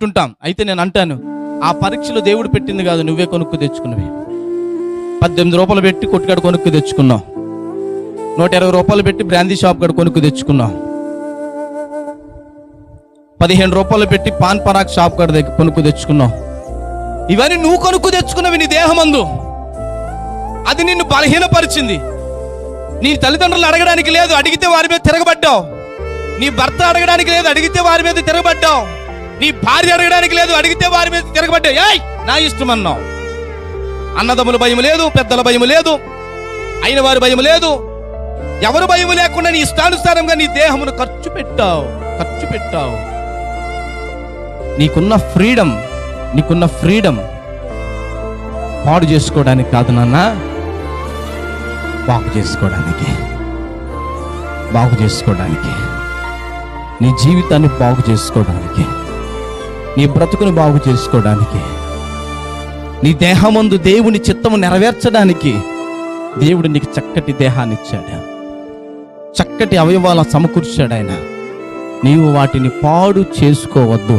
పెట్టుంటాం. అయితే నేను అంటాను, ఆ పరీక్షలు దేవుడు పెట్టింది కాదు, నువ్వే కొనుక్కు తెచ్చుకున్నవి. 18 రూపాయలు పెట్టి కొట్టుకాడ కొనుక్కు తెచ్చుకున్నావు. 120 రూపాయలు పెట్టి బ్రాందీ షాప్ కాడ కొనుక్కు తెచ్చుకున్నావు. 15 రూపాయలు పెట్టి పాన్ పరాక్ షాప్ కాడ దగ్గర కొనుక్కు తెచ్చుకున్నావు. ఇవన్నీ నువ్వు కొనుక్కు తెచ్చుకున్నవి నీ దేహమందు. అది నిన్ను బలహీనపరిచింది. నీ తల్లిదండ్రులు అడగడానికి లేదు, అడిగితే వారి మీద తిరగబడ్డావు. నీ భర్త అడగడానికి లేదు, అడిగితే వారి మీద తిరగబడ్డావు. నీ భార్య అడగడానికి లేదు, అడిగితే వారి మీద తిరగబడ్డావు. ఏయ్ నా ఇష్టం అన్నావు. అన్నదమ్ముల భయం లేదు, పెద్దల భయం లేదు, అయిన వారి భయం లేదు, ఎవరు భయం లేకుండా నీ ఇష్టానుసారంగా నీ దేహమును ఖర్చు పెట్టావు. నీకున్న ఫ్రీడమ్ పాడు చేసుకోవడానికి కాదు నాన్న, బాగు చేసుకోవడానికి, నీ జీవితాన్ని బాగు చేసుకోవడానికి, నీ బ్రతుకుని బాగు చేసుకోవడానికి, నీ దేహమందు దేవుని చిత్తము నెరవేర్చడానికి దేవుడు నీకు చక్కటి దేహాన్ని ఇచ్చాడు, చక్కటి అవయవాలను సమకూర్చాడు ఆయన. నీవు వాటిని పాడు చేసుకోవద్దు.